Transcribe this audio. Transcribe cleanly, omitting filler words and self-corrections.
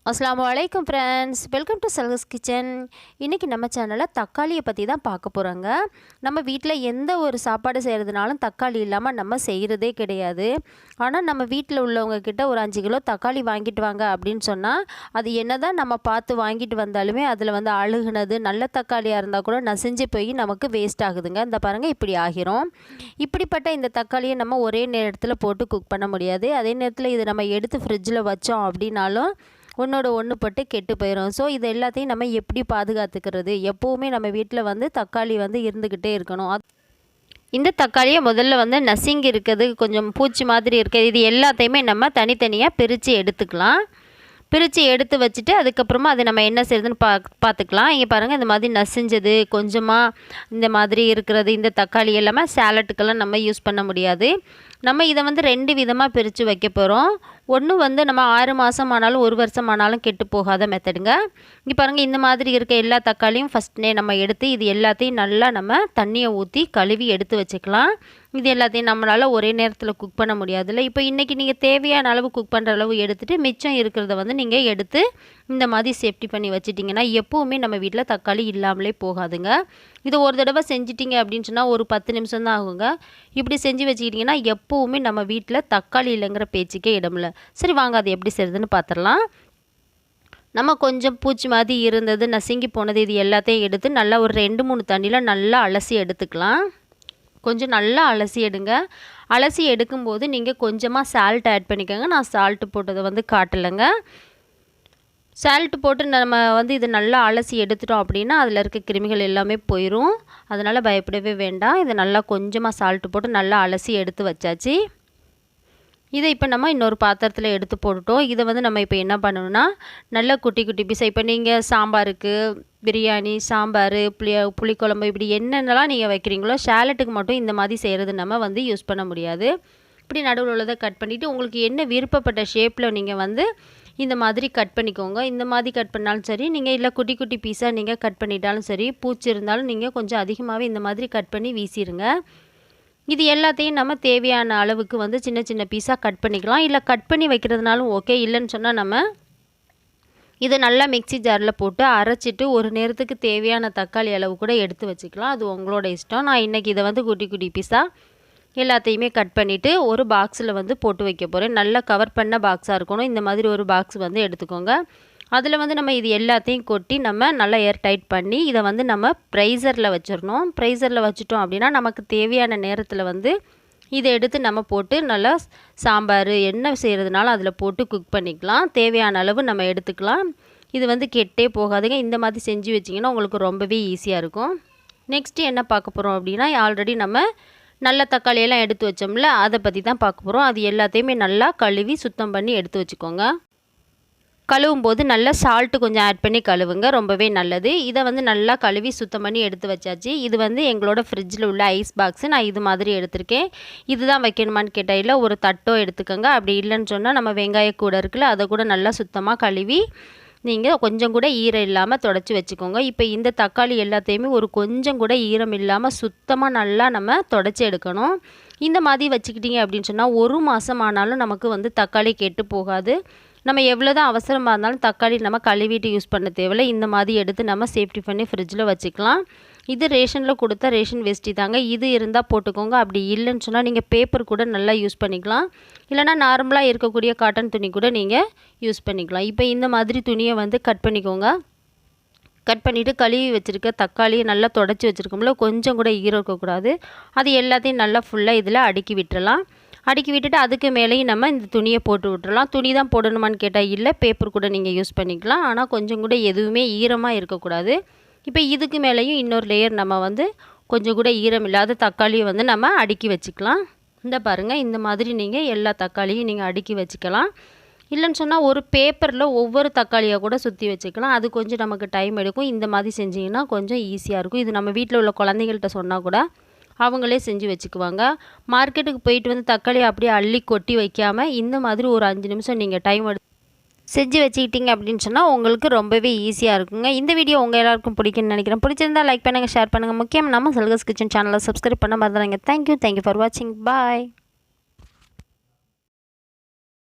அஸ்ஸலாமு அலைக்கும் friends, welcome to சல்கஸ் kitchen. இன்றைக்கி நம்ம சேனலில் தக்காளியை பற்றி தான் பார்க்க போகிறோங்க. நம்ம வீட்டில் எந்த ஒரு சாப்பாடு செய்கிறதுனாலும் தக்காளி இல்லாமல் நம்ம செய்கிறதே கிடையாது. ஆனால் நம்ம வீட்டில் உள்ளவங்க கிட்ட ஒரு 5 கிலோ தக்காளி வாங்கிட்டு வாங்க அப்படின்னு சொன்னால், அது என்ன தான் நம்ம பார்த்து வாங்கிட்டு வந்தாலுமே அதில் வந்து அழுகுனது, நல்ல தக்காளியாக இருந்தால் கூட நசிஞ்சு போய் நமக்கு வேஸ்ட் ஆகுதுங்க. இந்த பாருங்கள், இப்படி ஆகிரும். இப்படிப்பட்ட இந்த தக்காளியை நம்ம ஒரே நேரத்தில் போட்டு குக் பண்ண முடியாது. அதே நேரத்தில் இதை நம்ம எடுத்து ஃப்ரிட்ஜில் வச்சோம் அப்படின்னாலும் ஒன்றோட ஒன்று பட்டு கெட்டு போயிடும். ஸோ இது எல்லாத்தையும் நம்ம எப்படி பாதுகாத்துக்கிறது? எப்போவுமே நம்ம வீட்டில் வந்து தக்காளி வந்து இருந்துக்கிட்டே இருக்கணும். இந்த தக்காளியை முதல்ல வந்து நசுங்கி இருக்குது, கொஞ்சம் பூச்சி மாதிரி இருக்குது, இது எல்லாத்தையுமே நம்ம தனித்தனியாக பிரித்து எடுத்துக்கலாம். பிரித்து எடுத்து வச்சுட்டு அதுக்கப்புறமா அதை நம்ம என்ன செய்யுதுன்னு பார்த்துக்கலாம். இங்கே பாருங்கள், இந்த மாதிரி நசிஞ்சது கொஞ்சமாக இந்த மாதிரி இருக்கிறது, இந்த தக்காளி எல்லாமே சேலட்டுக்கெல்லாம் நம்ம யூஸ் பண்ண முடியாது. நம்ம இதை வந்து 2 விதமாக பிரித்து வைக்க போகிறோம். ஒன்று வந்து நம்ம 6 மாதம் ஆனாலும் 1 வருஷம் ஆனாலும் கெட்டு போகாத மெத்தடுங்க. இங்கே பாருங்கள், இந்த மாதிரி இருக்க எல்லா தக்காளியும் ஃபஸ்ட்னே நம்ம எடுத்து இது எல்லாத்தையும் நல்லா நம்ம தண்ணியை ஊற்றி கழுவி எடுத்து வச்சுக்கலாம். இது எல்லாத்தையும் நம்மளால் ஒரே நேரத்தில் குக் பண்ண முடியாதுல்ல. இப்போ இன்றைக்கி நீங்கள் தேவையான அளவு குக் பண்ணுற அளவு எடுத்துகிட்டு மிச்சம் இருக்கிறத வந்து நீங்கள் எடுத்து இந்த மாதிரி சேஃப்டி பண்ணி வச்சிட்டிங்கன்னா எப்போவுமே நம்ம வீட்டில் தக்காளி இல்லாமலே போகாதுங்க. இது ஒரு தடவை செஞ்சிட்டிங்க அப்படின்னு சொன்னால் ஒரு 10 நிமிஷம் தான் ஆகுங்க. இப்படி செஞ்சு வச்சுக்கிட்டிங்கன்னா எப்போவுமே நம்ம வீட்டில் தக்காளி இல்லைங்கிற பேச்சுக்கே இடமில்ல. சரி வாங்க, அது எப்படி செய்யுதுன்னு பார்த்துடலாம். நம்ம கொஞ்சம் பூச்சி மாதிரி இருந்தது, நசுங்கி போனது, இது எல்லாத்தையும் எடுத்து நல்லா ஒரு 2-3 தண்ணியில் நல்லா அலசி எடுத்துக்கலாம். கொஞ்சம் நல்லா அலசி எடுங்க. அலசி எடுக்கும்போது நீங்கள் கொஞ்சமாக சால்ட் ஆட் பண்ணிக்கோங்க. நான் சால்ட்டு போட்டதை வந்து காட்டலைங்க. சால்ட்டு போட்டு நம்ம வந்து இது நல்லா அலசி எடுத்துட்டோம் அப்படின்னா அதில் இருக்க கிருமிகள் எல்லாமே போயிடும். அதனால் பயப்படவே வேண்டாம். இதை நல்லா கொஞ்சமாக சால்ட்டு போட்டு நல்லா அலசி எடுத்து வச்சாச்சு. இதை இப்போ நம்ம இன்னொரு பாத்திரத்தில் எடுத்து போட்டுட்டோம். இதை வந்து நம்ம இப்போ என்ன பண்ணணும்னா நல்லா குட்டி குட்டி பீஸை, இப்போ நீங்கள் சாம்பாருக்கு, பிரியாணி, சாம்பார், புளிக்குழம்பு இப்படி என்னென்னலாம் நீங்கள் வைக்கிறீங்களோ சேலட்டுக்கு மட்டும் இந்த மாதிரி செய்கிறது நம்ம வந்து யூஸ் பண்ண முடியாது. இப்படி நடுவில் உள்ளதை கட் பண்ணிவிட்டு உங்களுக்கு என்ன விருப்பப்பட்ட ஷேப்பில் நீங்கள் வந்து இந்த மாதிரி கட் பண்ணிக்கோங்க. இந்த மாதிரி கட் பண்ணாலும் சரி, நீங்கள் இல்லை குட்டி குட்டி பீஸாக நீங்கள் கட் பண்ணிட்டாலும் சரி, பூச்சி இருந்தாலும் நீங்கள் கொஞ்சம் அதிகமாகவே இந்த மாதிரி கட் பண்ணி வீசிடுங்க. இது எல்லாத்தையும் நம்ம தேவையான அளவுக்கு வந்து சின்ன சின்ன பீஸாக கட் பண்ணிக்கலாம். இல்லை கட் பண்ணி வைக்கிறதுனாலும் ஓகே. இல்லைன்னு சொன்னால் நம்ம இதை நல்லா மிக்ஸி ஜாரில் போட்டு அரைச்சிட்டு ஒரு நேரத்துக்கு தேவையான தக்காளி அளவு கூட எடுத்து வச்சுக்கலாம். அது உங்களோட இஷ்டம். நான் இன்றைக்கி இதை வந்து குட்டி குட்டி பீஸாக எல்லாத்தையுமே கட் பண்ணிவிட்டு ஒரு பாக்ஸில் வந்து போட்டு வைக்க போகிறேன். நல்லா கவர் பண்ண பாக்ஸாக இருக்கணும். இந்த மாதிரி ஒரு பாக்ஸ் வந்து எடுத்துக்கோங்க. அதில் வந்து நம்ம இது எல்லாத்தையும் கொட்டி நம்ம நல்லா ஏர் டைட் பண்ணி இதை வந்து நம்ம ப்ரைஸரில் வச்சிடணும். ப்ரைஸரில் வச்சுட்டோம் அப்படின்னா நமக்கு தேவையான நேரத்தில் வந்து இதை எடுத்து நம்ம போட்டு நல்லா சாம்பார் என்ன செய்கிறதுனாலும் அதில் போட்டு குக் பண்ணிக்கலாம். தேவையான அளவு நம்ம எடுத்துக்கலாம். இது வந்து கெட்டே போகாதுங்க. இந்த மாதிரி செஞ்சு வச்சிங்கன்னா உங்களுக்கு ரொம்பவே ஈஸியாக இருக்கும். நெக்ஸ்ட்டு என்ன பார்க்க போகிறோம் அப்படின்னா, ஆல்ரெடி நம்ம நல்ல தக்காளியெல்லாம் எடுத்து வச்சோம்ல, அதை பற்றி தான் பார்க்க போகிறோம். அது எல்லாத்தையுமே நல்லா கழுவி சுத்தம் பண்ணி எடுத்து வச்சுக்கோங்க. கழுவும் போது நல்லா சால்ட்டு கொஞ்சம் ஆட் பண்ணி கழுவுங்க, ரொம்பவே நல்லது. இதை வந்து நல்லா கழுவி சுத்தம் பண்ணி எடுத்து வச்சாச்சு. இது வந்து எங்களோட ஃப்ரிட்ஜில் உள்ள ஐஸ் பாக்ஸு. நான் இது மாதிரி எடுத்திருக்கேன். இதுதான் வைக்கணுமான்னு கேட்டால் ஒரு தட்டோ எடுத்துக்கோங்க. அப்படி இல்லைன்னு சொன்னால் நம்ம வெங்காய கூட இருக்குல்ல, அதை கூட நல்லா சுத்தமாக கழுவி நீங்கள் கொஞ்சம் கூட ஈரம் இல்லாமல் தொடச்சி வச்சுக்கோங்க. இப்போ இந்த தக்காளி எல்லாத்தையுமே ஒரு கொஞ்சம் கூட ஈரம் இல்லாமல் சுத்தமாக நல்லா நம்ம தொடச்சி எடுக்கணும். இந்த மாதிரி வச்சுக்கிட்டிங்க அப்படின்னு சொன்னால் 1 மாதம் ஆனாலும் நமக்கு வந்து தக்காளி கெட்டு போகாது. நம்ம எவ்வளோ தான் அவசரமாக இருந்தாலும் தக்காளி நம்ம கழுவிட்டு யூஸ் பண்ண தேவையில்லை. இந்த மாதிரி எடுத்து நம்ம சேஃப்டி பண்ணி ஃப்ரிட்ஜில் வச்சுக்கலாம். இது ரேஷனில் கொடுத்தா ரேஷன் வேஸ்ட்டி தாங்க. இது இருந்தால் போட்டுக்கோங்க. அப்படி இல்லைன்னு சொன்னால் நீங்கள் பேப்பர் கூட நல்லா யூஸ் பண்ணிக்கலாம். இல்லைனா நார்மலாக இருக்கக்கூடிய காட்டன் துணி கூட நீங்கள் யூஸ் பண்ணிக்கலாம். இப்போ இந்த மாதிரி துணியை வந்து கட் பண்ணிக்கோங்க. கட் பண்ணிவிட்டு கழுவி வச்சுருக்க தக்காளியை நல்லா தொடச்சி வச்சுருக்கோம்ல, கொஞ்சம் கூட ஈரம் இருக்கக்கூடாது. அது எல்லாத்தையும் நல்லா ஃபுல்லாக இதில் அடுக்கி விட்டுறலாம். அடுக்கி விட்டுட்டு அதுக்கு மேலேயும் நம்ம இந்த துணியை போட்டு விட்டுறலாம். துணி தான் போடணுமான்னு கேட்டால் இல்லை, பேப்பர் கூட நீங்கள் யூஸ் பண்ணிக்கலாம். ஆனால் கொஞ்சம் கூட எதுவுமே ஈரமாக இருக்கக்கூடாது. இப்போ இதுக்கு மேலேயும் இன்னொரு லேயர் நம்ம வந்து கொஞ்சம் கூட ஈரம் இல்லாத தக்காளியை வந்து நம்ம அடுக்கி வச்சுக்கலாம். இந்த பாருங்கள், இந்த மாதிரி நீங்கள் எல்லா தக்காளியும் நீங்கள் அடுக்கி வச்சுக்கலாம். இல்லைன்னு சொன்னால் ஒரு பேப்பரில் ஒவ்வொரு தக்காளியாக கூட சுற்றி வச்சுக்கலாம். அது கொஞ்சம் நமக்கு டைம் எடுக்கும். இந்த மாதிரி செஞ்சிங்கன்னா கொஞ்சம் ஈஸியாக இருக்கும். இது நம்ம வீட்டில் உள்ள குழந்தைகள்கிட்ட சொன்னால் கூட அவங்களே செஞ்சு வச்சுக்குவாங்க. மார்க்கெட்டுக்கு போயிட்டு வந்து தக்காளி அப்படியே அள்ளி கொட்டி வைக்காமல் இந்த மாதிரி ஒரு 5 நிமிஷம் நீங்கள் டைம் எடுத்து செஞ்சு வச்சுக்கிட்டிங்க அப்படின்னு சொன்னால் உங்களுக்கு ரொம்பவே ஈஸியாக இருக்குங்க. இந்த வீடியோ உங்கள் எல்லாருக்கும் பிடிக்குன்னு நினைக்கிறேன். பிடிச்சிருந்தால் லைக் பண்ணுங்கள், ஷேர் பண்ணுங்கள். முக்கியம் நம்ம சல்கஸ் கிச்சன் சேனலை சப்ஸ்கிரைப் பண்ண மறந்துடாதீங்க. தேங்க்யூ ஃபார் வாட்சிங். பாய்.